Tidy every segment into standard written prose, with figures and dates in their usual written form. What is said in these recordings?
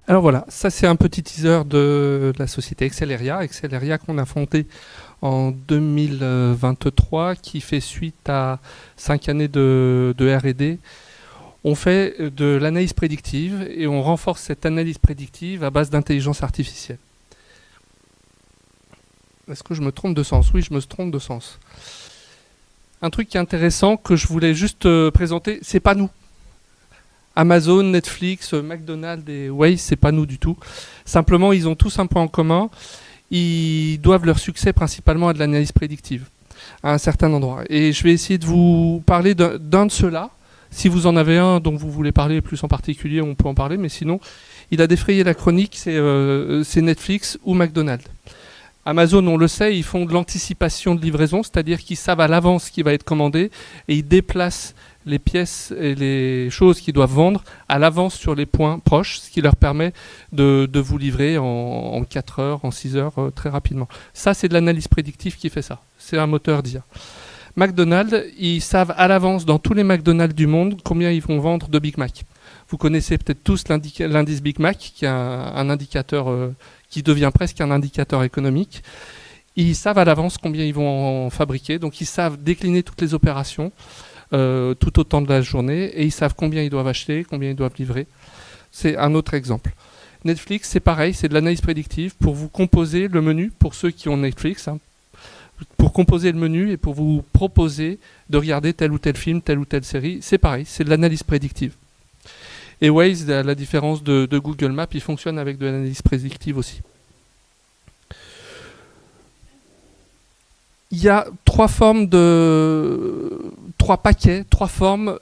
Alors voilà, ça c'est un petit teaser de la société Excelleria. Excelleria qu'on a fondée en 2023, qui fait suite à 5 années de R&D. On fait de l'analyse prédictive et on renforce cette analyse prédictive à base d'intelligence artificielle. Est-ce que je me trompe de sens? Oui, je me trompe de sens. Un truc qui est intéressant que je voulais juste présenter, c'est pas nous. Amazon, Netflix, McDonald's et Waze, c'est pas nous du tout. Simplement, ils ont tous un point en commun. Ils doivent leur succès principalement à de l'analyse prédictive, à un certain endroit. Et je vais essayer de vous parler d'un de ceux-là. Si vous en avez un dont vous voulez parler plus en particulier, on peut en parler. Mais sinon, il a défrayé la chronique, c'est Netflix ou McDonald's. Amazon, on le sait, ils font de l'anticipation de livraison, c'est-à-dire qu'ils savent à l'avance ce qui va être commandé et ils déplacent les pièces et les choses qu'ils doivent vendre à l'avance sur les points proches, ce qui leur permet de vous livrer en 4 heures, en 6 heures, très rapidement. Ça, c'est de l'analyse prédictive qui fait ça. C'est un moteur d'IA. McDonald's, ils savent à l'avance dans tous les McDonald's du monde combien ils vont vendre de Big Mac. Vous connaissez peut-être tous l'indice Big Mac, qui est un indicateur qui devient presque un indicateur économique. Ils savent à l'avance combien ils vont en fabriquer, donc ils savent décliner toutes les opérations tout au temps de la journée, et ils savent combien ils doivent acheter, combien ils doivent livrer. C'est un autre exemple. Netflix, c'est pareil, c'est de l'analyse prédictive pour vous composer le menu, pour ceux qui ont Netflix, pour composer le menu et pour vous proposer de regarder tel ou tel film, telle ou telle série. C'est pareil, c'est de l'analyse prédictive. Et Waze, à la différence de Google Maps, il fonctionne avec de l'analyse prédictive aussi. Il y a trois formes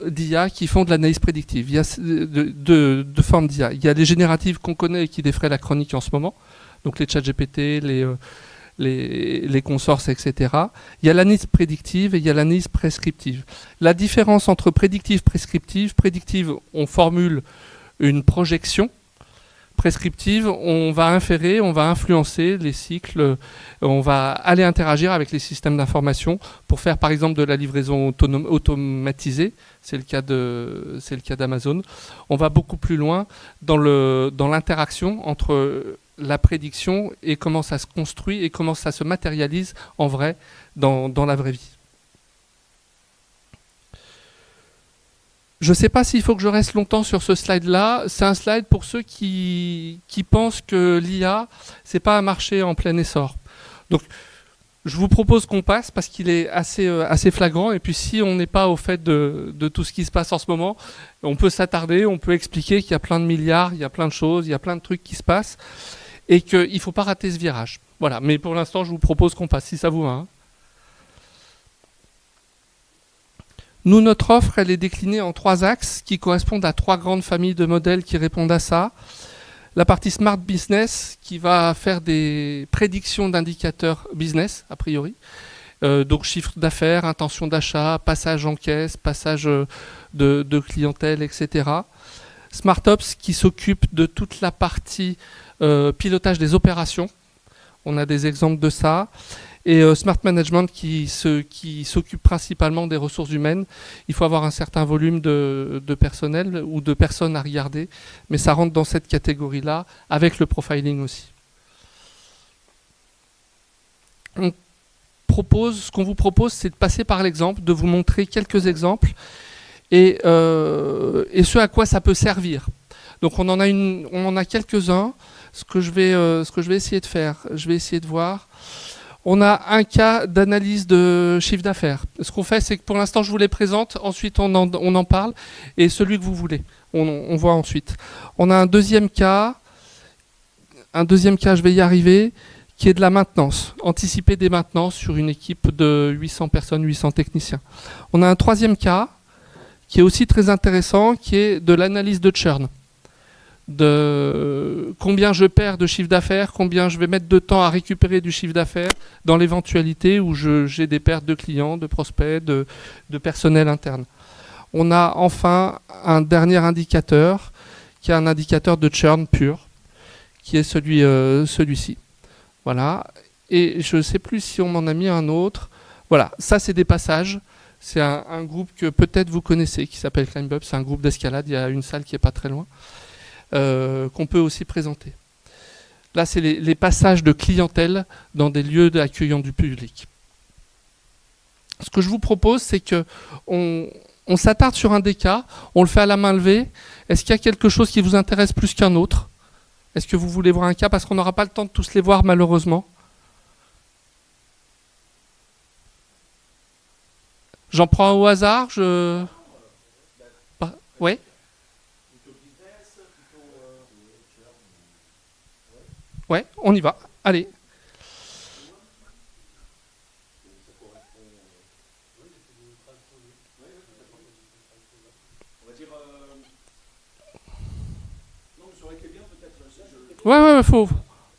d'IA qui font de l'analyse prédictive. Il y a deux formes d'IA. Il y a les génératives qu'on connaît et qui défraient la chronique en ce moment, donc les ChatGPT, les consorts, etc. Il y a l'analyse prédictive et il y a l'analyse prescriptive. La différence entre prédictive et prescriptive, on formule une projection. Prescriptive, on va inférer, on va influencer les cycles, on va aller interagir avec les systèmes d'information pour faire par exemple de la livraison automatisée, c'est le cas d'Amazon. On va beaucoup plus loin dans l'interaction entre la prédiction et comment ça se construit et comment ça se matérialise en vrai dans la vraie vie. Je ne sais pas s'il faut que je reste longtemps sur ce slide-là. C'est un slide pour ceux qui pensent que l'IA, c'est pas un marché en plein essor. Donc, je vous propose qu'on passe parce qu'il est assez flagrant. Et puis, si on n'est pas au fait de tout ce qui se passe en ce moment, on peut s'attarder, on peut expliquer qu'il y a plein de milliards, il y a plein de choses, il y a plein de trucs qui se passent et qu'il ne faut pas rater ce virage. Voilà. Mais pour l'instant, je vous propose qu'on passe, si ça vous va. Hein. Nous, notre offre, elle est déclinée en 3 axes qui correspondent à 3 grandes familles de modèles qui répondent à ça. La partie Smart Business qui va faire des prédictions d'indicateurs business, a priori. Donc chiffre d'affaires, intention d'achat, passage en caisse, passage de clientèle, etc. Smart Ops qui s'occupe de toute la partie pilotage des opérations. On a des exemples de ça. Et Smart Management qui s'occupe principalement des ressources humaines. Il faut avoir un certain volume de personnel ou de personnes à regarder, mais ça rentre dans cette catégorie-là, avec le profiling aussi. Ce qu'on vous propose, c'est de passer par l'exemple, de vous montrer quelques exemples, et ce à quoi ça peut servir. Donc on en a quelques-uns. Ce que je vais essayer de faire, je vais essayer de voir. On a un cas d'analyse de chiffre d'affaires. Ce qu'on fait, c'est que pour l'instant, je vous les présente, ensuite on en parle, et celui que vous voulez, on voit ensuite. On a un deuxième cas, je vais y arriver, qui est de la maintenance, anticiper des maintenances sur une équipe de 800 personnes, 800 techniciens. On a un troisième cas, qui est aussi très intéressant, qui est de l'analyse de churn. De combien je perds de chiffre d'affaires, combien je vais mettre de temps à récupérer du chiffre d'affaires dans l'éventualité où j'ai des pertes de clients, de prospects, de personnel interne. On a enfin un dernier indicateur qui est un indicateur de churn pur, qui est celui-ci. Voilà. Et je ne sais plus si on m'en a mis un autre. Voilà, ça c'est des passages. C'est un groupe que peut-être vous connaissez qui s'appelle ClimbUp. C'est un groupe d'escalade. Il y a une salle qui n'est pas très loin. qu'on peut aussi présenter. Là, c'est les passages de clientèle dans des lieux accueillant du public. Ce que je vous propose, c'est qu'on s'attarde sur un des cas, on le fait à la main levée. Est-ce qu'il y a quelque chose qui vous intéresse plus qu'un autre? Est-ce que vous voulez voir un cas? Parce qu'on n'aura pas le temps de tous les voir, malheureusement. J'en prends un au hasard. Oui. Ouais, on y va. Allez. Ouais, faut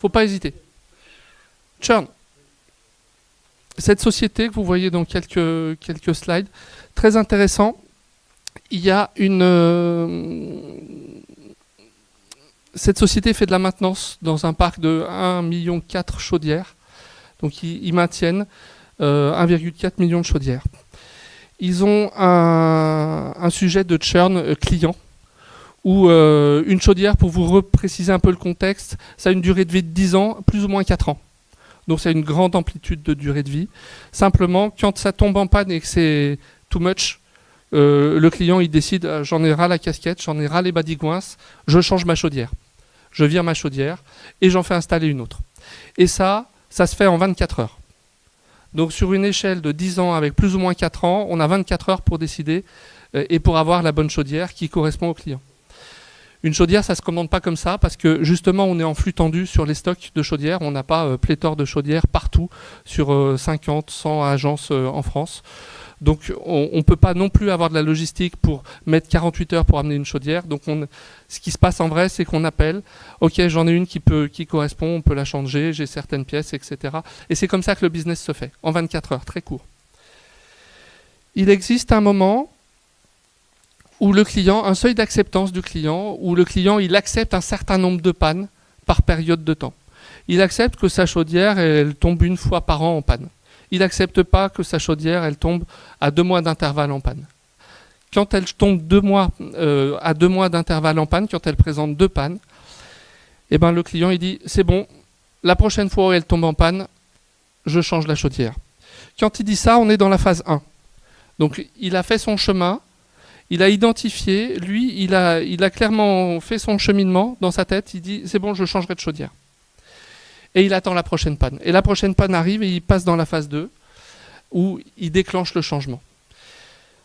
pas hésiter. Churn. Cette société que vous voyez dans quelques slides, très intéressant. Il y a cette société fait de la maintenance dans un parc de 1,4 million chaudières. Donc ils maintiennent 1,4 million de chaudières. Ils ont un sujet de churn client, où une chaudière, pour vous repréciser un peu le contexte, ça a une durée de vie de 10 ans, plus ou moins 4 ans. Donc ça a une grande amplitude de durée de vie. Simplement, quand ça tombe en panne et que c'est too much, le client il décide, j'en ai ras la casquette, j'en ai ras les badigouins, je change ma chaudière. Je vire ma chaudière et j'en fais installer une autre. Et ça se fait en 24 heures. Donc sur une échelle de 10 ans avec plus ou moins 4 ans, on a 24 heures pour décider et pour avoir la bonne chaudière qui correspond au client. Une chaudière, ça ne se commande pas comme ça parce que justement, on est en flux tendu sur les stocks de chaudières. On n'a pas pléthore de chaudières partout sur 50, 100 agences en France. Donc, on ne peut pas non plus avoir de la logistique pour mettre 48 heures pour amener une chaudière. Donc, ce qui se passe en vrai, c'est qu'on appelle. OK, j'en ai une qui correspond, on peut la changer, j'ai certaines pièces, etc. Et c'est comme ça que le business se fait, en 24 heures, très court. Il existe un moment où le client, un seuil d'acceptance du client, où le client il accepte un certain nombre de pannes par période de temps. Il accepte que sa chaudière elle tombe une fois par an en panne. Il n'accepte pas que sa chaudière elle tombe à 2 mois d'intervalle en panne. Quand elle tombe à 2 mois d'intervalle en panne, quand elle présente 2 pannes, eh ben le client il dit c'est bon, la prochaine fois où elle tombe en panne, je change la chaudière. Quand il dit ça, on est dans la phase 1. Donc il a fait son chemin. Il a identifié, lui, il a clairement fait son cheminement dans sa tête. Il dit, c'est bon, je changerai de chaudière. Et il attend la prochaine panne. Et la prochaine panne arrive et il passe dans la phase 2, où il déclenche le changement.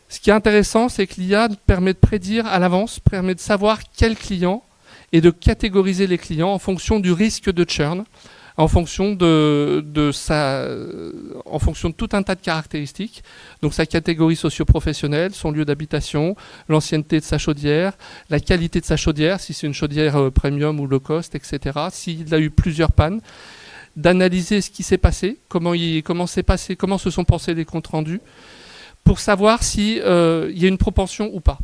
Ce qui est intéressant, c'est que l'IA permet de prédire à l'avance, permet de savoir quel client et de catégoriser les clients en fonction du risque de churn, en fonction de tout un tas de caractéristiques. Donc sa catégorie socio-professionnelle, son lieu d'habitation, l'ancienneté de sa chaudière, la qualité de sa chaudière, si c'est une chaudière premium ou low cost, etc. S'il a eu plusieurs pannes, d'analyser ce qui s'est passé, comment se sont pensés les comptes rendus, pour savoir s'il y a une propension ou pas.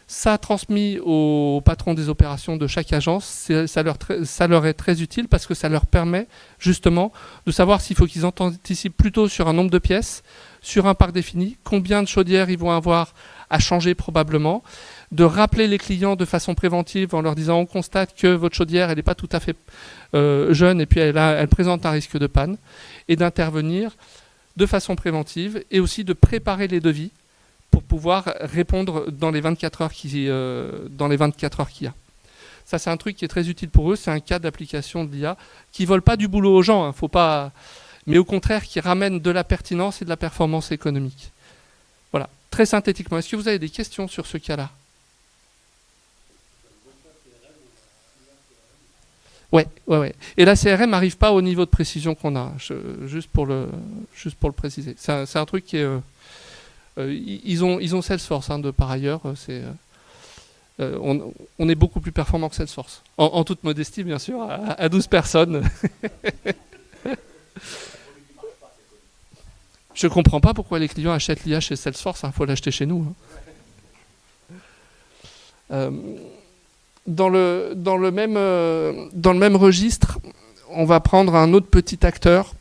Ça transmis au patron des opérations de chaque agence, ça leur est très utile parce que ça leur permet justement de savoir s'il faut qu'ils anticipent plutôt sur un nombre de pièces, sur un parc défini, combien de chaudières ils vont avoir à changer probablement, de rappeler les clients de façon préventive en leur disant on constate que votre chaudière elle n'est pas tout à fait jeune et puis elle présente un risque de panne, et d'intervenir de façon préventive et aussi de préparer les devis pour pouvoir répondre dans les 24 heures qu'il y a. Ça, c'est un truc qui est très utile pour eux. C'est un cas d'application de l'IA qui ne vole pas du boulot aux gens, faut pas, mais au contraire qui ramène de la pertinence et de la performance économique. Voilà, très synthétiquement. Est-ce que vous avez des questions sur ce cas-là? Ouais. Et la CRM n'arrive pas au niveau de précision qu'on a, juste pour le préciser. C'est un truc qui est... ils ont Salesforce par ailleurs. On est beaucoup plus performant que Salesforce. En toute modestie, bien sûr, à 12 personnes. Je ne comprends pas pourquoi les clients achètent l'IA chez Salesforce. Faut l'acheter chez nous. Dans le même registre, on va prendre un autre petit acteur.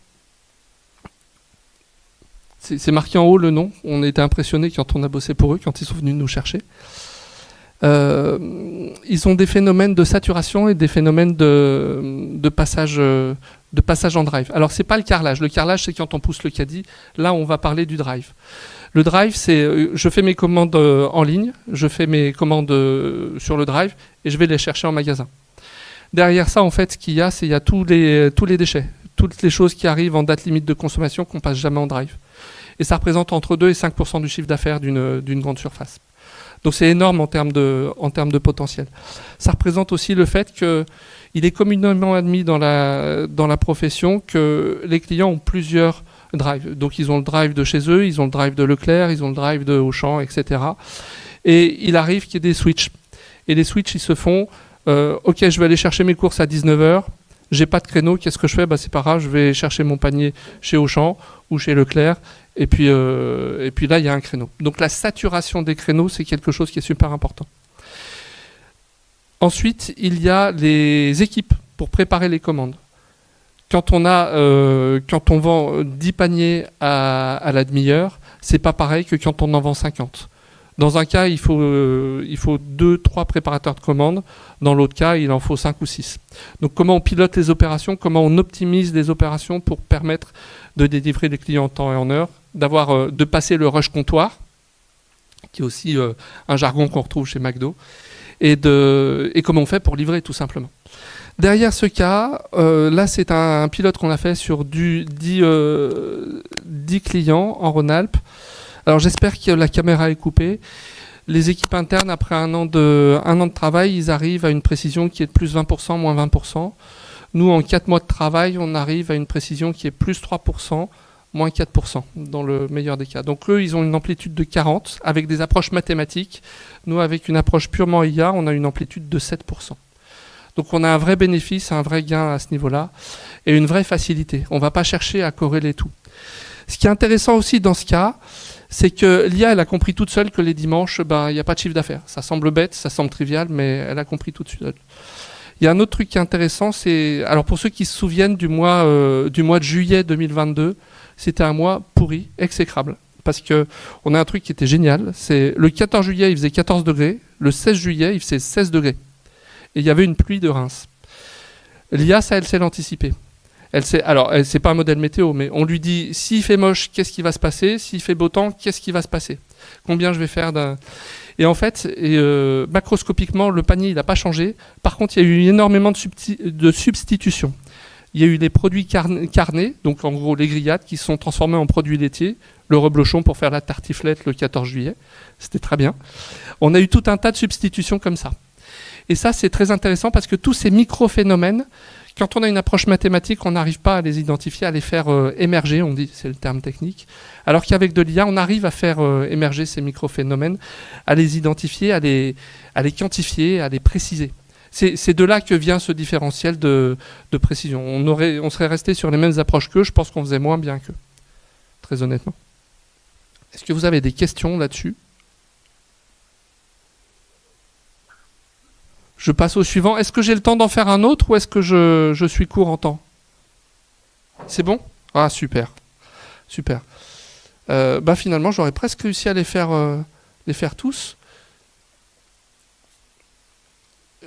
C'est marqué en haut le nom. On était impressionnés quand on a bossé pour eux, quand ils sont venus nous chercher. ils ont des phénomènes de saturation et des phénomènes de passage en drive. Alors, c'est pas le carrelage. Le carrelage, c'est quand on pousse le caddie. Là, on va parler du drive. Le drive, c'est je fais mes commandes en ligne, je fais mes commandes sur le drive et je vais les chercher en magasin. Derrière ça, en fait, ce qu'il y a, c'est il y a tous les déchets, toutes les choses qui arrivent en date limite de consommation qu'on passe jamais en drive. Et ça représente entre 2 et 5% du chiffre d'affaires d'une grande surface. Donc c'est énorme en termes de potentiel. Ça représente aussi le fait qu'il est communément admis dans la profession que les clients ont plusieurs drives. Donc ils ont le drive de chez eux, ils ont le drive de Leclerc, ils ont le drive de Auchan, etc. Et il arrive qu'il y ait des switches. Et les switches, ils se font, ok, je vais aller chercher mes courses à 19h, j'ai pas de créneau, qu'est-ce que je fais ? C'est pas grave, je vais chercher mon panier chez Auchan ou chez Leclerc. Et puis là, il y a un créneau. Donc la saturation des créneaux, c'est quelque chose qui est super important. Ensuite, il y a les équipes pour préparer les commandes. Quand on vend 10 paniers à la demi-heure, c'est pas pareil que quand on en vend 50. Dans un cas, il faut 2-3 préparateurs de commandes. Dans l'autre cas, il en faut 5 ou 6. Donc comment on pilote les opérations, comment on optimise les opérations pour permettre de délivrer les clients en temps et en heure, de passer le rush comptoir, qui est aussi un jargon qu'on retrouve chez McDo, et comment on fait pour livrer tout simplement. Derrière ce cas, là c'est un pilote qu'on a fait sur 10 clients en Rhône-Alpes. Alors j'espère que la caméra est coupée. Les équipes internes, après un an de travail, ils arrivent à une précision qui est de plus 20%, moins 20%. Nous, en 4 mois de travail, on arrive à une précision qui est plus 3%, moins 4%, dans le meilleur des cas. Donc eux, ils ont une amplitude de 40, avec des approches mathématiques. Nous, avec une approche purement IA, on a une amplitude de 7%. Donc on a un vrai bénéfice, un vrai gain à ce niveau-là, et une vraie facilité. On ne va pas chercher à corréler tout. Ce qui est intéressant aussi dans ce cas, c'est que l'IA, elle a compris toute seule que les dimanches, il n'y a pas de chiffre d'affaires. Ça semble bête, ça semble trivial, mais elle a compris tout de suite. Il y a un autre truc qui est intéressant, c'est... Alors pour ceux qui se souviennent du mois de juillet 2022, c'était un mois pourri, exécrable. Parce qu'on a un truc qui était génial, c'est le 14 juillet, il faisait 14 degrés, le 16 juillet, il faisait 16 degrés. Et il y avait une pluie de rince. L'IA, ça, elle sait l'anticiper. Alors, c'est pas un modèle météo, mais on lui dit, s'il fait moche, qu'est-ce qui va se passer ? S'il fait beau temps, qu'est-ce qui va se passer ? Combien je vais faire d'un... Et en fait, macroscopiquement, le panier, il n'a pas changé. Par contre, il y a eu énormément de substitutions. Il y a eu les produits carnés, donc en gros les grillades, qui se sont transformés en produits laitiers. Le reblochon pour faire la tartiflette le 14 juillet. C'était très bien. On a eu tout un tas de substitutions comme ça. Et ça, c'est très intéressant parce que tous ces micro-phénomènes, quand on a une approche mathématique, on n'arrive pas à les identifier, à les faire émerger, on dit, c'est le terme technique. Alors qu'avec de l'IA, on arrive à faire émerger ces micro-phénomènes, à les identifier, à les quantifier, à les préciser. C'est de là que vient ce différentiel de précision. On serait resté sur les mêmes approches qu'eux, je pense qu'on faisait moins bien qu'eux, très honnêtement. Est-ce que vous avez des questions là-dessus ? Je passe au suivant. Est-ce que j'ai le temps d'en faire un autre ou est-ce que je suis court en temps ? C'est bon ? Ah, super. Super. Finalement, j'aurais presque réussi à les faire tous.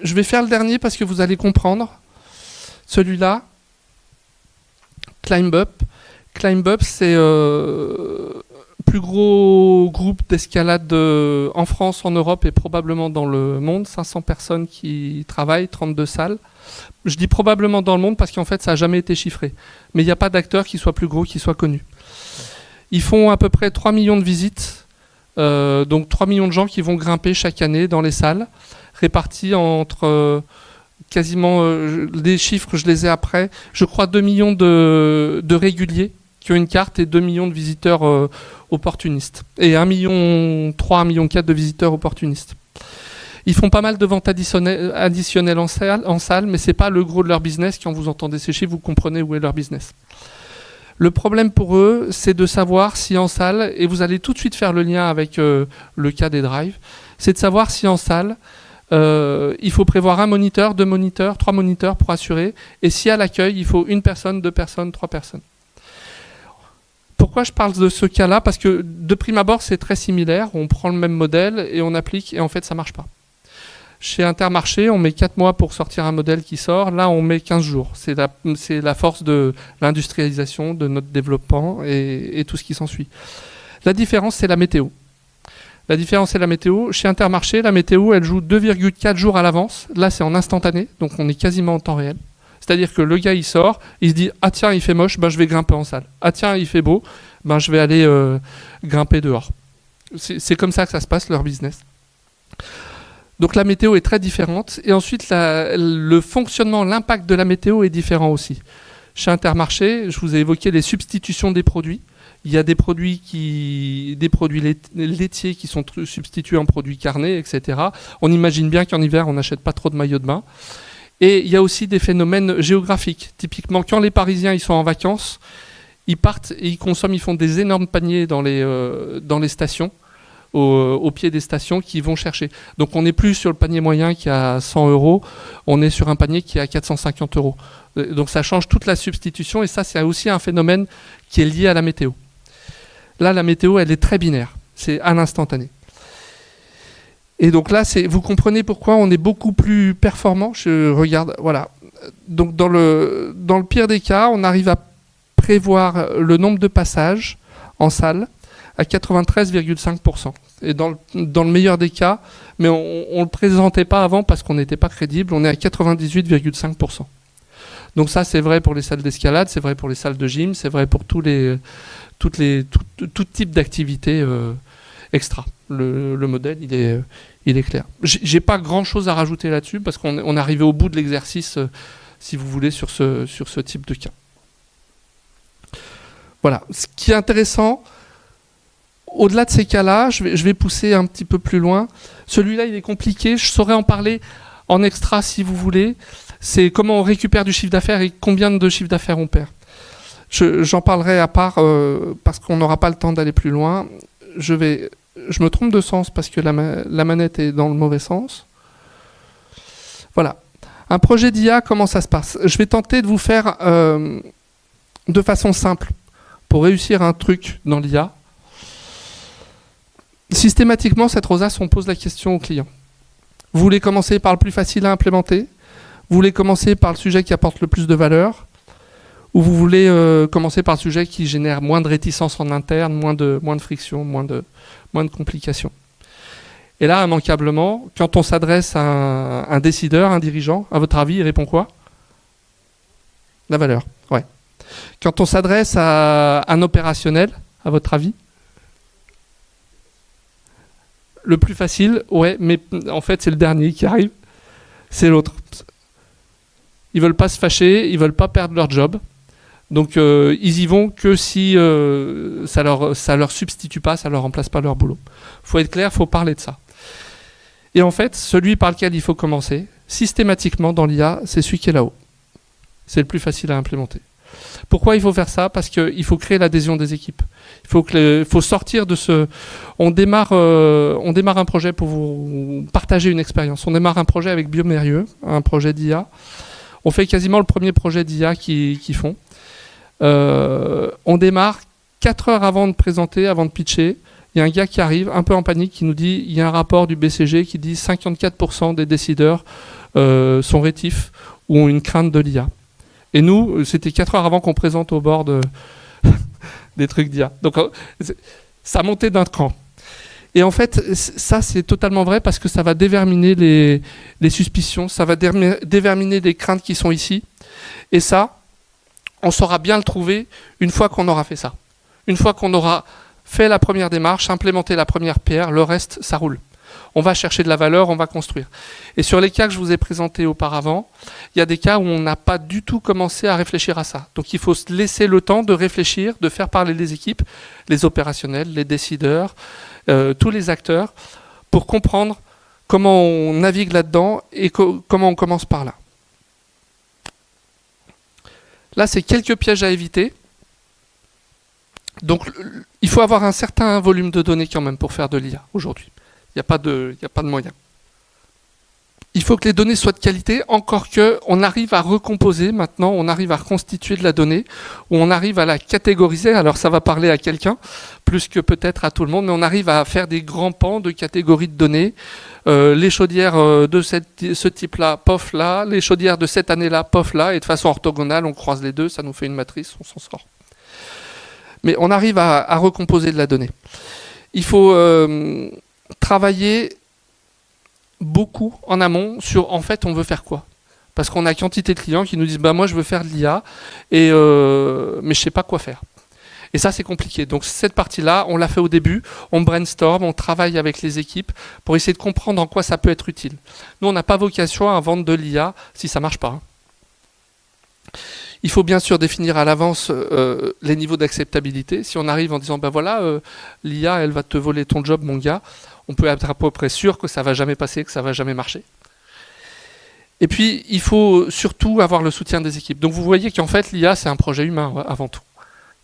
Je vais faire le dernier parce que vous allez comprendre. Celui-là, Climb Up. Climb Up, c'est plus gros groupe d'escalade en France, en Europe et probablement dans le monde. 500 personnes qui travaillent, 32 salles. Je dis probablement dans le monde parce qu'en fait, ça n'a jamais été chiffré. Mais il n'y a pas d'acteur qui soit plus gros, qui soit connu. Ils font à peu près 3 millions de visites. Donc 3 millions de gens qui vont grimper chaque année dans les salles, répartis entre quasiment, les chiffres, je les ai après, je crois 2 millions de réguliers qui ont une carte et 2 millions de visiteurs opportunistes. Et 1,3 million, 1,4 million de visiteurs opportunistes. Ils font pas mal de ventes additionnelles en salle, mais ce n'est pas le gros de leur business. Quand vous entendez ces chiffres, vous comprenez où est leur business. Le problème pour eux, c'est de savoir si en salle, et vous allez tout de suite faire le lien avec le cas des drives, c'est de savoir si en salle, il faut prévoir 1 moniteur, 2 moniteurs, 3 moniteurs pour assurer, et si à l'accueil, il faut 1 personne, 2 personnes, 3 personnes. Pourquoi je parle de ce cas-là ? Parce que de prime abord, c'est très similaire. On prend le même modèle et on applique et en fait, ça ne marche pas. Chez Intermarché, on met 4 mois pour sortir un modèle qui sort. Là, on met 15 jours. C'est la force de l'industrialisation, de notre développement et tout ce qui s'ensuit. La différence, c'est la météo. La différence, c'est la météo. Chez Intermarché, la météo, elle joue 2,4 jours à l'avance. Là, c'est en instantané, donc on est quasiment en temps réel. C'est-à-dire que le gars, il sort, il se dit « Ah tiens, il fait moche, ben, je vais grimper en salle. Ah tiens, il fait beau, ben, je vais aller grimper dehors. » C'est comme ça que ça se passe, leur business. Donc la météo est très différente. Et ensuite, le fonctionnement, l'impact de la météo est différent aussi. Chez Intermarché, je vous ai évoqué les substitutions des produits. Il y a des produits laitiers qui sont substitués en produits carnés, etc. On imagine bien qu'en hiver, on n'achète pas trop de maillots de bain. Et il y a aussi des phénomènes géographiques. Typiquement, quand les Parisiens ils sont en vacances, ils partent et ils consomment, ils font des énormes paniers dans les stations, au pied des stations qu'ils vont chercher. Donc on n'est plus sur le panier moyen qui a 100 €, on est sur un panier qui a 450 €. Donc ça change toute la substitution et ça c'est aussi un phénomène qui est lié à la météo. Là la météo elle est très binaire, c'est à l'instantané. Et donc là vous comprenez pourquoi on est beaucoup plus performant. Je regarde, voilà. Donc dans le pire des cas, on arrive à prévoir le nombre de passages en salle à 93,5%. Et dans le meilleur des cas, mais on ne le présentait pas avant parce qu'on n'était pas crédible, on est à 98,5%. Donc ça, c'est vrai pour les salles d'escalade, c'est vrai pour les salles de gym, c'est vrai pour tout type d'activités extra. Le modèle, il est clair. J'ai pas grand-chose à rajouter là-dessus parce qu'on est arrivé au bout de l'exercice, si vous voulez, sur ce type de cas. Voilà. Ce qui est intéressant, au-delà de ces cas-là, je vais pousser un petit peu plus loin. Celui-là, il est compliqué. Je saurais en parler en extra si vous voulez. C'est comment on récupère du chiffre d'affaires et combien de chiffre d'affaires on perd. J'en parlerai à part parce qu'on n'aura pas le temps d'aller plus loin. Je me trompe de sens parce que la manette est dans le mauvais sens. Voilà. Un projet d'IA, comment ça se passe? Je vais tenter de vous faire de façon simple pour réussir un truc dans l'IA. Systématiquement, cette rosace, on pose la question au client. Vous voulez commencer par le plus facile à implémenter? Vous voulez commencer par le sujet qui apporte le plus de valeur? Ou vous voulez commencer par le sujet qui génère moins de réticence en interne, moins de friction, moins de complications? Et là, immanquablement, quand on s'adresse à un décideur, un dirigeant, à votre avis, il répond quoi? La valeur, ouais. Quand on s'adresse à un opérationnel, à votre avis? Le plus facile, ouais, mais en fait, c'est le dernier qui arrive. C'est l'autre. Ils veulent pas se fâcher, ils veulent pas perdre leur job. Donc, ils y vont que si ça leur substitue pas, ça leur remplace pas leur boulot. Faut être clair, faut parler de ça. Et en fait, celui par lequel il faut commencer, systématiquement dans l'IA, c'est celui qui est là-haut. C'est le plus facile à implémenter. Pourquoi il faut faire ça? Parce qu'il faut créer l'adhésion des équipes. Il faut sortir de ce... On démarre un projet pour vous partager une expérience. On démarre un projet avec Biomérieux, un projet d'IA. On fait quasiment le premier projet d'IA qu'ils font. On démarre 4 heures avant de présenter, avant de pitcher. Il y a un gars qui arrive, un peu en panique, qui nous dit, il y a un rapport du BCG qui dit 54% des décideurs sont rétifs ou ont une crainte de l'IA. Et nous, c'était 4 heures avant qu'on présente au board des trucs d'IA. Donc ça montait d'un cran. Et en fait, ça c'est totalement vrai parce que ça va déverminer les suspicions, ça va déverminer les craintes qui sont ici. Et ça, on saura bien le trouver une fois qu'on aura fait ça. Une fois qu'on aura fait la première démarche, implémenté la première pierre, le reste, ça roule. On va chercher de la valeur, on va construire. Et sur les cas que je vous ai présentés auparavant, il y a des cas où on n'a pas du tout commencé à réfléchir à ça. Donc il faut se laisser le temps de réfléchir, de faire parler les équipes, les opérationnels, les décideurs, tous les acteurs, pour comprendre comment on navigue là-dedans et comment on commence par là. Là, c'est quelques pièges à éviter. Donc il faut avoir un certain volume de données quand même pour faire de l'IA aujourd'hui. Il n'y a pas de moyen. Il faut que les données soient de qualité, encore qu'on arrive à recomposer maintenant, on arrive à reconstituer de la donnée, où on arrive à la catégoriser. Alors ça va parler à quelqu'un, plus que peut-être à tout le monde, mais on arrive à faire des grands pans de catégories de données. Les chaudières de ce type-là, pof là, les chaudières de cette année-là, pof là, et de façon orthogonale, on croise les deux, ça nous fait une matrice, on s'en sort. Mais on arrive à recomposer de la donnée. Il faut travailler beaucoup en amont sur en fait on veut faire quoi, parce qu'on a quantité de clients qui nous disent bah moi je veux faire de l'IA et mais je sais pas quoi faire, et ça c'est compliqué. Donc cette partie là on l'a fait au début, on brainstorm, on travaille avec les équipes pour essayer de comprendre en quoi ça peut être utile. Nous on n'a pas vocation à vendre de l'IA si ça marche pas. Il faut bien sûr définir à l'avance les niveaux d'acceptabilité. Si on arrive en disant ben voilà l'IA elle va te voler ton job mon gars, on peut être à peu près sûr que ça ne va jamais passer, que ça ne va jamais marcher. Et puis, il faut surtout avoir le soutien des équipes. Donc vous voyez qu'en fait, l'IA, c'est un projet humain avant tout.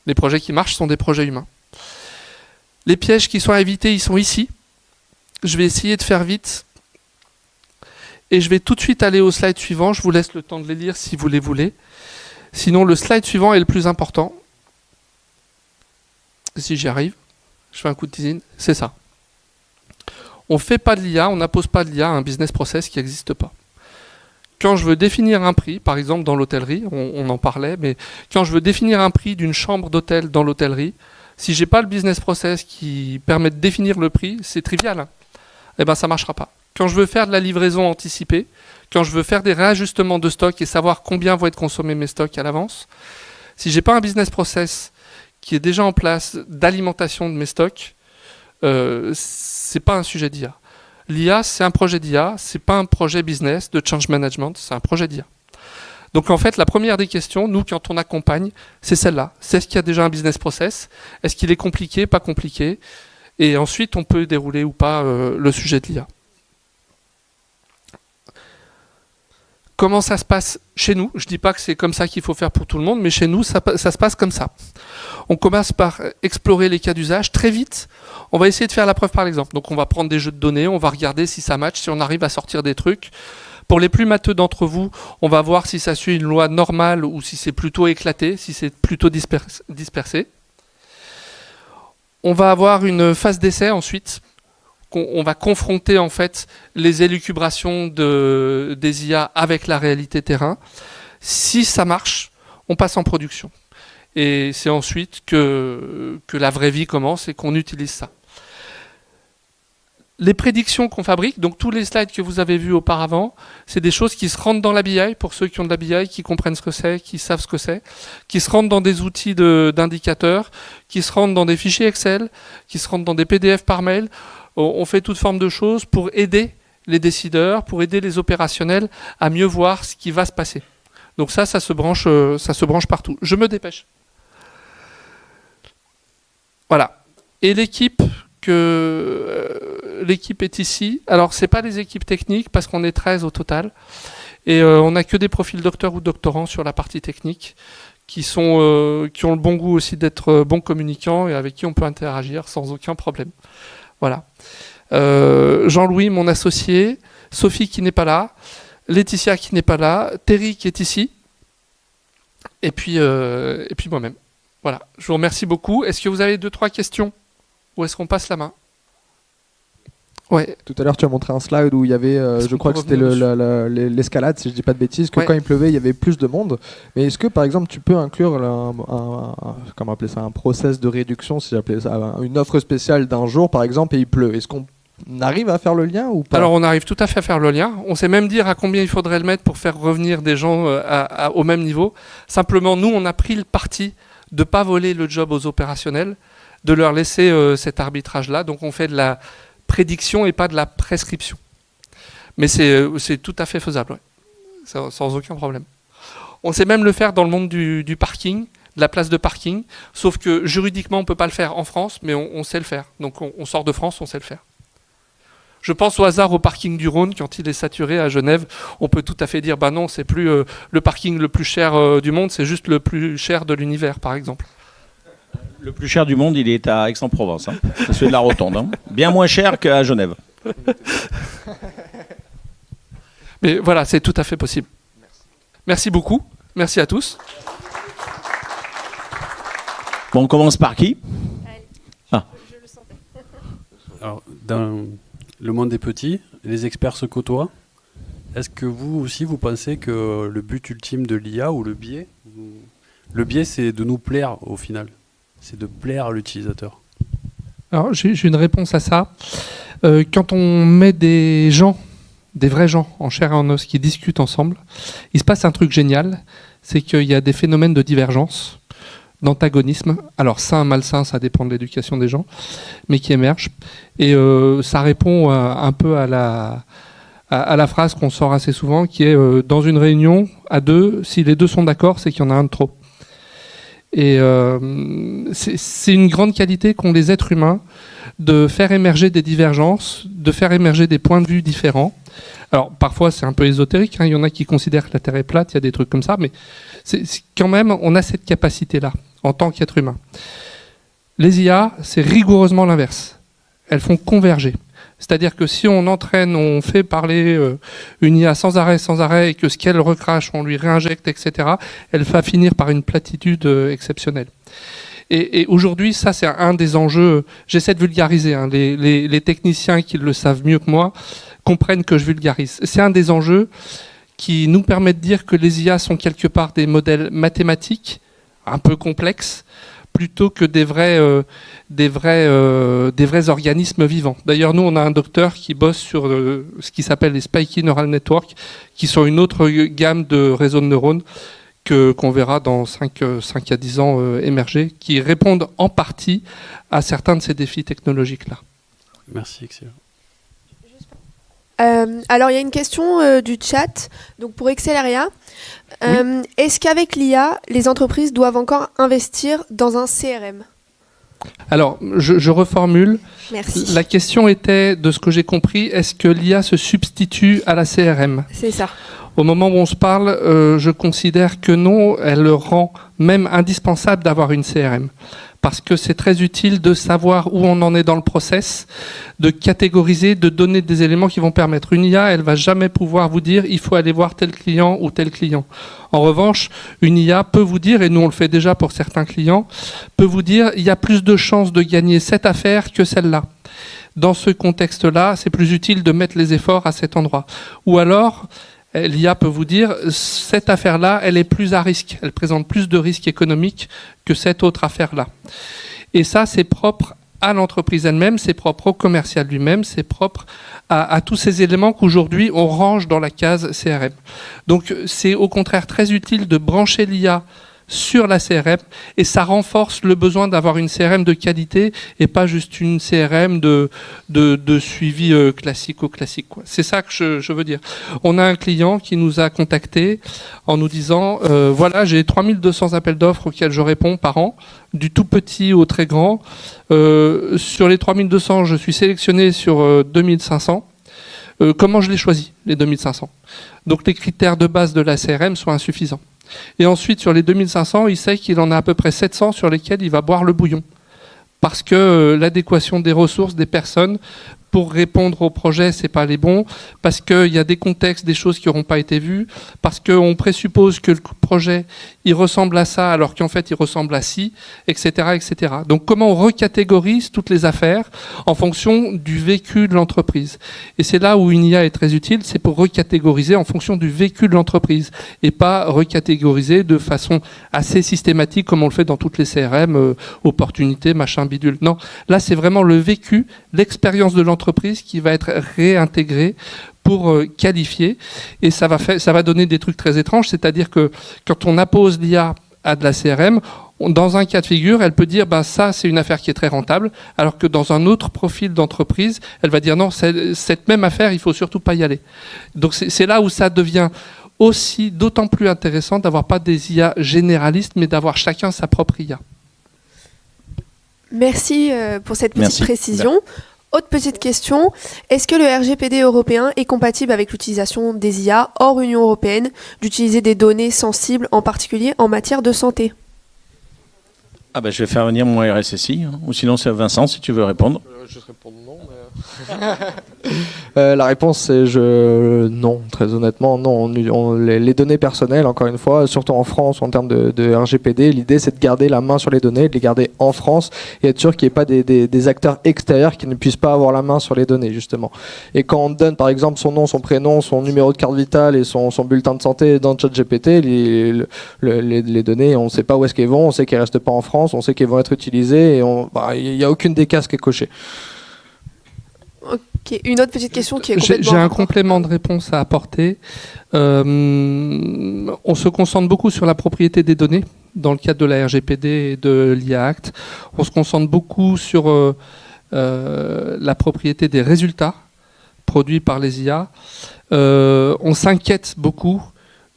Les projets qui marchent sont des projets humains. Les pièges qui sont à éviter, ils sont ici. Je vais essayer de faire vite. Et je vais tout de suite aller au slide suivant. Je vous laisse le temps de les lire si vous les voulez. Sinon, le slide suivant est le plus important. Si j'y arrive, je fais un coup de teasing, c'est ça. On ne fait pas de l'IA, on n'impose pas de l'IA à un business process qui n'existe pas. Quand je veux définir un prix, par exemple dans l'hôtellerie, on en parlait, mais quand je veux définir un prix d'une chambre d'hôtel dans l'hôtellerie, si je n'ai pas le business process qui permet de définir le prix, c'est trivial. Hein. Eh ben, ça ne marchera pas. Quand je veux faire de la livraison anticipée, quand je veux faire des réajustements de stock et savoir combien vont être consommés mes stocks à l'avance, si je n'ai pas un business process qui est déjà en place d'alimentation de mes stocks, c'est pas un sujet d'IA. L'IA, c'est un projet d'IA, c'est pas un projet business de change management, c'est un projet d'IA. Donc en fait, la première des questions, nous, quand on accompagne, c'est celle-là. C'est est-ce qu'il y a déjà un business process? Est-ce qu'il est compliqué, pas compliqué? Et ensuite, on peut dérouler ou pas le sujet de l'IA. Comment ça se passe chez nous? Je ne dis pas que c'est comme ça qu'il faut faire pour tout le monde, mais chez nous, ça se passe comme ça. On commence par explorer les cas d'usage. Très vite, on va essayer de faire la preuve par l'exemple. Donc on va prendre des jeux de données, on va regarder si ça match, si on arrive à sortir des trucs. Pour les plus matheux d'entre vous, on va voir si ça suit une loi normale ou si c'est plutôt éclaté, si c'est plutôt dispersé. On va avoir une phase d'essai ensuite. On va confronter en fait les élucubrations des IA avec la réalité terrain. Si ça marche, on passe en production. Et c'est ensuite que la vraie vie commence et qu'on utilise ça. Les prédictions qu'on fabrique, donc tous les slides que vous avez vus auparavant, c'est des choses qui se rentrent dans la BI, pour ceux qui ont de la BI, qui comprennent ce que c'est, qui savent ce que c'est, qui se rentrent dans des outils d'indicateurs, qui se rentrent dans des fichiers Excel, qui se rentrent dans des PDF par mail. On fait toute forme de choses pour aider les décideurs, pour aider les opérationnels à mieux voir ce qui va se passer. Donc ça se branche partout. Je me dépêche. Voilà. Et l'équipe est ici. Alors, ce n'est pas des équipes techniques parce qu'on est 13 au total. Et on n'a que des profils docteurs ou doctorants sur la partie technique qui ont le bon goût aussi d'être bons communicants et avec qui on peut interagir sans aucun problème. Voilà. Jean-Louis, mon associé, Sophie qui n'est pas là, Laetitia qui n'est pas là, Terry qui est ici, et puis moi-même. Voilà. Je vous remercie beaucoup. Est-ce que vous avez 2-3 questions? Ou est-ce qu'on passe la main? Ouais. Tout à l'heure, tu as montré un slide où il y avait, je crois que c'était l'escalade, si je ne dis pas de bêtises, que quand il pleuvait, il y avait plus de monde. Mais est-ce que, par exemple, tu peux inclure comment appeler ça, un process de réduction, si j'appelais ça, une offre spéciale d'un jour, par exemple, et il pleut? Est-ce qu'on arrive à faire le lien ou pas? Alors, on arrive tout à fait à faire le lien. On sait même dire à combien il faudrait le mettre pour faire revenir des gens au même niveau. Simplement, nous, on a pris le parti de ne pas voler le job aux opérationnels, de leur laisser cet arbitrage-là. Donc, on fait de la prédiction et pas de la prescription. Mais c'est tout à fait faisable, ouais. Sans aucun problème. On sait même le faire dans le monde du parking, de la place de parking, sauf que juridiquement, on ne peut pas le faire en France, mais on sait le faire. Donc on sort de France, on sait le faire. Je pense au hasard au parking du Rhône, quand il est saturé à Genève, on peut tout à fait dire, bah non, c'est plus le parking le plus cher du monde, c'est juste le plus cher de l'univers, par exemple. Le plus cher du monde, il est à Aix-en-Provence. Hein. C'est celui de la Rotonde. Hein. Bien moins cher qu'à Genève. Mais voilà, c'est tout à fait possible. Merci beaucoup. Merci à tous. Bon, on commence par qui? Je le sentais. Alors, dans le monde des petits, les experts se côtoient. Est-ce que vous aussi, vous pensez que le but ultime de l'IA ou le biais, c'est de nous plaire au final? C'est de plaire à l'utilisateur? Alors, j'ai une réponse à ça. Quand on met des vrais gens en chair et en os qui discutent ensemble, il se passe un truc génial, c'est qu'il y a des phénomènes de divergence, d'antagonisme. Alors, sain, malsain, ça dépend de l'éducation des gens, mais qui émergent. Et ça répond un peu à la phrase qu'on sort assez souvent, qui est dans une réunion à deux, si les deux sont d'accord, c'est qu'il y en a un de trop. Et c'est une grande qualité qu'ont les êtres humains de faire émerger des divergences, de faire émerger des points de vue différents. Alors parfois c'est un peu ésotérique, hein, il y en a qui considèrent que la Terre est plate, il y a des trucs comme ça, mais quand même on a cette capacité-là en tant qu'être humain. Les IA, c'est rigoureusement l'inverse. Elles font converger. C'est-à-dire que si on entraîne, on fait parler une IA sans arrêt, et que ce qu'elle recrache, on lui réinjecte, etc., elle va finir par une platitude exceptionnelle. Et aujourd'hui, ça c'est un des enjeux, j'essaie de vulgariser, hein, les techniciens qui le savent mieux que moi comprennent que je vulgarise. C'est un des enjeux qui nous permet de dire que les IA sont quelque part des modèles mathématiques, un peu complexes, plutôt que des vrais organismes vivants. D'ailleurs, nous, on a un docteur qui bosse sur ce qui s'appelle les Spiky Neural Network, qui sont une autre gamme de réseaux de neurones qu'on verra dans 5 à 10 ans émerger, qui répondent en partie à certains de ces défis technologiques-là. Merci, excellent. Alors, il y a une question du chat. Donc, pour Excelleria, oui. Est-ce qu'avec l'IA, les entreprises doivent encore investir dans un CRM? Alors, je reformule. Merci. La question était, de ce que j'ai compris, est-ce que l'IA se substitue à la CRM? C'est ça. Au moment où on se parle, je considère que non, elle rend même indispensable d'avoir une CRM. Parce que c'est très utile de savoir où on en est dans le process, de catégoriser, de donner des éléments qui vont permettre. Une IA, elle ne va jamais pouvoir vous dire il faut aller voir tel client ou tel client. En revanche, une IA peut vous dire, et nous on le fait déjà pour certains clients, peut vous dire il y a plus de chances de gagner cette affaire que celle-là. Dans ce contexte-là, c'est plus utile de mettre les efforts à cet endroit. Ou alors, l'IA peut vous dire cette affaire-là, elle est plus à risque, elle présente plus de risques économiques que cette autre affaire-là. Et ça, c'est propre à l'entreprise elle-même, c'est propre au commercial lui-même, c'est propre à tous ces éléments qu'aujourd'hui on range dans la case CRM. Donc c'est au contraire très utile de brancher l'IA sur la CRM et ça renforce le besoin d'avoir une CRM de qualité et pas juste une CRM de suivi classique, quoi. C'est ça que je veux dire. On a un client qui nous a contacté en nous disant voilà, j'ai 3200 appels d'offres auxquels je réponds par an, du tout petit au très grand. Sur les 3200, je suis sélectionné sur 2500. Comment je les choisis, les 2500? Donc les critères de base de la CRM sont insuffisants. Et ensuite, sur les 2500, il sait qu'il en a à peu près 700 sur lesquels il va boire le bouillon. Parce que l'adéquation des ressources, des personnes, pour répondre au projet, c'est pas les bons, parce qu'il y a des contextes, des choses qui n'auront pas été vues, parce qu'on présuppose que le projet, il ressemble à ça, alors qu'en fait, il ressemble à ci, etc., etc. Donc, comment on recatégorise toutes les affaires en fonction du vécu de l'entreprise? Et c'est là où une IA est très utile, c'est pour recatégoriser en fonction du vécu de l'entreprise, et pas recatégoriser de façon assez systématique, comme on le fait dans toutes les CRM, opportunités, machin, bidule. Non, là, c'est vraiment le vécu, l'expérience de l'entreprise qui va être réintégrée pour qualifier, et ça va donner des trucs très étranges, c'est-à-dire que quand on appose l'IA à de la CRM, dans un cas de figure, elle peut dire ça c'est une affaire qui est très rentable, alors que dans un autre profil d'entreprise, elle va dire non, cette même affaire, il faut surtout pas y aller. Donc c'est là où ça devient aussi d'autant plus intéressant d'avoir pas des IA généralistes, mais d'avoir chacun sa propre IA. Merci pour cette petite précision. Autre petite question, est-ce que le RGPD européen est compatible avec l'utilisation des IA hors Union européenne, d'utiliser des données sensibles, en particulier en matière de santé? Je vais faire venir mon RSSI, ou sinon c'est Vincent si tu veux répondre. Je réponds non. Mais... la réponse c'est non, très honnêtement, non. Les données personnelles, encore une fois, surtout en France en termes de RGPD, l'idée c'est de garder la main sur les données, de les garder en France et être sûr qu'il n'y ait pas des acteurs extérieurs qui ne puissent pas avoir la main sur les données, justement. Et quand on donne par exemple son nom, son prénom, son numéro de carte vitale et son bulletin de santé dans ChatGPT, les données, on ne sait pas où est-ce qu'elles vont, on sait qu'elles ne restent pas en France, on sait qu'elles vont être utilisées et il n'y a aucune des cases qui est cochée. Ok, une autre petite question qui est complètement... J'ai un complément de réponse à apporter. On se concentre beaucoup sur la propriété des données dans le cadre de la RGPD et de l'IA Act. On se concentre beaucoup sur la propriété des résultats produits par les IA. On s'inquiète beaucoup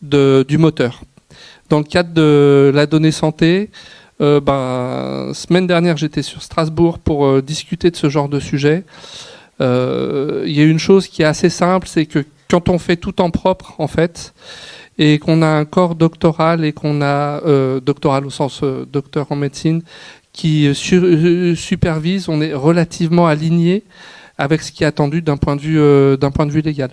du moteur. Dans le cadre de la donnée santé, semaine dernière, j'étais sur Strasbourg pour discuter de ce genre de sujet. Il y a une chose qui est assez simple, c'est que quand on fait tout en propre, en fait, et qu'on a un corps doctoral et qu'on a doctoral au sens docteur en médecine qui supervise, on est relativement aligné avec ce qui est attendu d'un point de vue légal.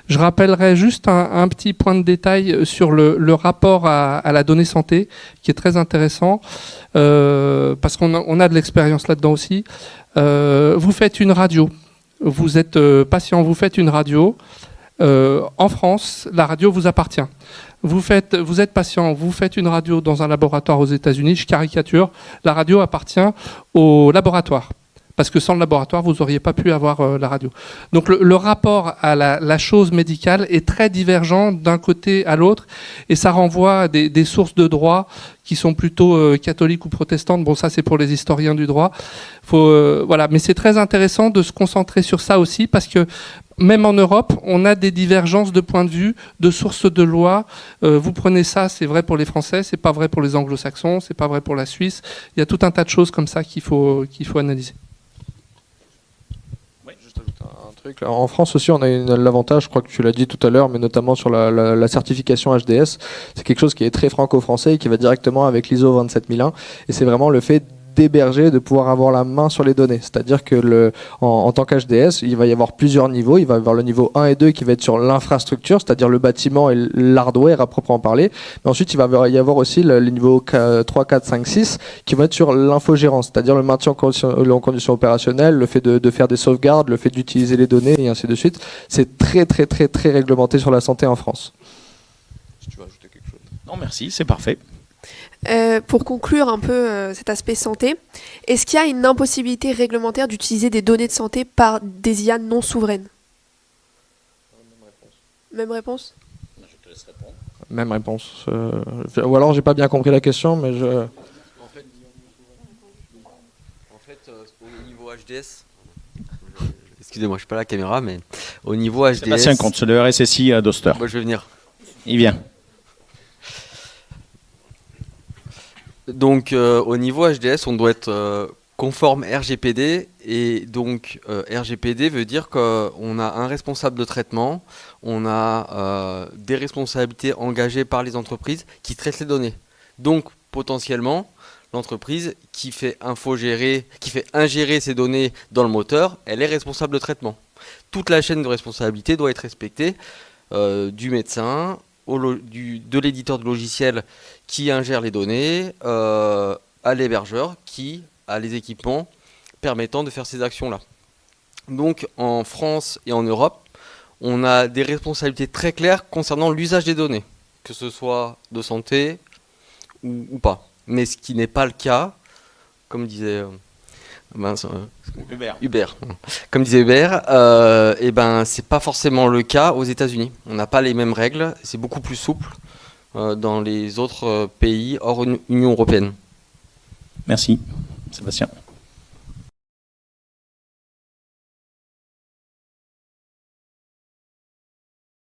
Je rappellerai juste un petit point de détail sur le rapport à la donnée santé, qui est très intéressant, parce qu'on a de l'expérience là-dedans aussi. Vous faites une radio, vous êtes patient, vous faites une radio. En France, la radio vous appartient. Vous êtes patient, vous faites une radio dans un laboratoire aux États-Unis, je caricature, la radio appartient au laboratoire. Parce que sans le laboratoire, vous n'auriez pas pu avoir la radio. Donc le rapport à la chose médicale est très divergent d'un côté à l'autre, et ça renvoie à des sources de droit qui sont plutôt catholiques ou protestantes. Bon, ça c'est pour les historiens du droit. Voilà. Mais c'est très intéressant de se concentrer sur ça aussi, parce que même en Europe, on a des divergences de points de vue, de sources de loi. Vous prenez ça, c'est vrai pour les Français, c'est pas vrai pour les Anglo-Saxons, c'est pas vrai pour la Suisse. Il y a tout un tas de choses comme ça qu'il faut analyser. En France aussi, on a l'avantage, je crois que tu l'as dit tout à l'heure, mais notamment sur la certification HDS. C'est quelque chose qui est très franco-français et qui va directement avec l'ISO 27001. Et c'est vraiment le fait d'héberger, de pouvoir avoir la main sur les données. C'est-à-dire que en tant qu'HDS, il va y avoir plusieurs niveaux. Il va y avoir le niveau 1 et 2 qui va être sur l'infrastructure, c'est-à-dire le bâtiment et l'hardware à proprement parler. Mais ensuite, il va y avoir aussi les niveaux 3, 4, 5, 6 qui vont être sur l'infogérance, c'est-à-dire le maintien en condition opérationnelle, le fait de faire des sauvegardes, le fait d'utiliser les données et ainsi de suite. C'est très, très, très, très réglementé sur la santé en France. Si tu veux ajouter quelque chose. Non, merci, c'est parfait. Pour conclure un peu cet aspect santé, est-ce qu'il y a une impossibilité réglementaire d'utiliser des données de santé par des IA non souveraines ? Même réponse ? Je te laisse répondre. Même réponse. Ou alors j'ai pas bien compris la question, mais je... En fait, au niveau HDS, excusez-moi, je suis pas à la caméra, mais au niveau HDS... Sébastien compte, c'est le RSSI d'Oster. Moi, je vais venir. Il vient. Donc au niveau HDS, on doit être conforme RGPD, et donc RGPD veut dire qu'on a un responsable de traitement, on a des responsabilités engagées par les entreprises qui traitent les données. Donc potentiellement, l'entreprise qui fait ingérer ces données dans le moteur, elle est responsable de traitement. Toute la chaîne de responsabilité doit être respectée, du médecin, de l'éditeur de logiciel qui ingère les données, à l'hébergeur qui a les équipements permettant de faire ces actions-là. Donc en France et en Europe, on a des responsabilités très claires concernant l'usage des données, que ce soit de santé ou pas. Mais ce qui n'est pas le cas, comme disait Hubert. Comme disait Hubert, c'est pas forcément le cas aux États-Unis. On n'a pas les mêmes règles, c'est beaucoup plus souple dans les autres pays hors Union européenne. Merci, Sébastien.